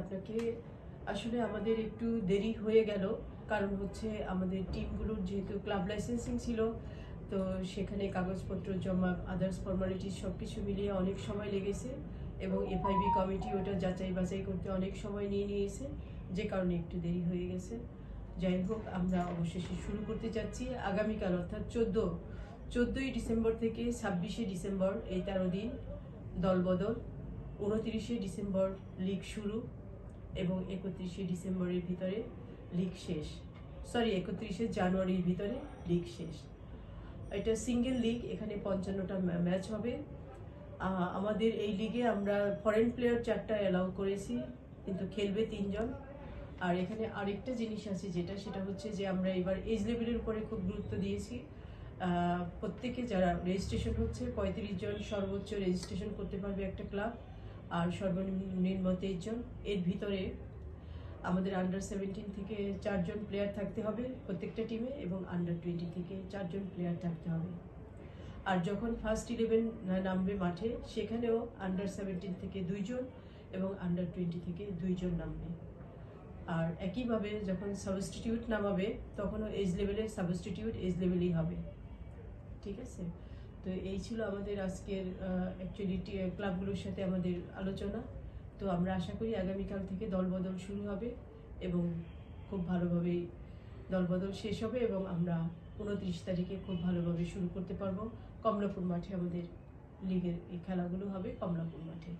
আপনাকে। আসলে আমাদের একটু দেরি হয়ে গেল, কারণ হচ্ছে আমাদের টিমগুলোর যেহেতু ক্লাব লাইসেন্সিং ছিল, তো সেখানে কাগজপত্র জমা, আদার্স ফর্মালিটিস সব কিছু মিলিয়ে অনেক সময় লেগেছে এবং এফআইবি কমিটি ওটা যাচাই বাছাই করতে অনেক সময় নিয়েছে, যে কারণে একটু দেরি হয়ে গেছে। যাই হোক, আমরা অবশেষে শুরু করতে যাচ্ছি আগামীকাল, অর্থাৎ 14ই ডিসেম্বর থেকে 26শে ডিসেম্বর, এই 13 দিন দলবদল। 29শে ডিসেম্বর লিগ শুরু এবং 31শে ডিসেম্বরের ভিতরে লিগ শেষ। 31শে জানুয়ারির ভিতরে লিগ শেষ। এটা সিঙ্গেল লিগ, এখানে 55টা ম্যাচ হবে। আমাদের এই লিগে আমরা ফরেন প্লেয়ার 4টা অ্যালাউ করেছি, কিন্তু খেলবে 3 জন। আর এখানে আরেকটা জিনিস আছে, সেটা হচ্ছে যে আমরা এবার এজ লেভেলের উপরে খুব গুরুত্ব দিয়েছি। প্রত্যেকে যারা রেজিস্ট্রেশন হচ্ছে 35 জন সর্বোচ্চ রেজিস্ট্রেশন করতে পারবে একটা ক্লাব, আর সর্বনিম্ন 23 জন। এর ভিতরে আমাদের আন্ডার 17 থেকে 4 জন প্লেয়ার থাকতে হবে প্রত্যেকটা টিমে, এবং আন্ডার 20 থেকে 4 জন প্লেয়ার থাকতে হবে। আর যখন ফার্স্ট 11 নামবে মাঠে, সেখানেও আন্ডার 17 থেকে 2 জন এবং আন্ডার 20 থেকে 2 জন নামবে। আর একইভাবে যখন সাবস্টিটিউট নামাবে, তখনও এজ লেভেলে সাবস্টিটিউট এজ লেভেলই হবে। ঠিক আছে? তো এই ছিল আমাদের আজকের অ্যাকচুয়ালি ক্লাবগুলোর সাথে আমাদের আলোচনা। তো আমরা আশা করি আগামীকাল থেকে দলবদল শুরু হবে এবং খুব ভালোভাবেই দলবদল শেষ হবে, এবং আমরা 29 তারিখে খুব ভালোভাবে শুরু করতে পারবো। কমলাপুর মাঠে আমাদের লিগের এই খেলাগুলো হবে, কমলাপুর মাঠে।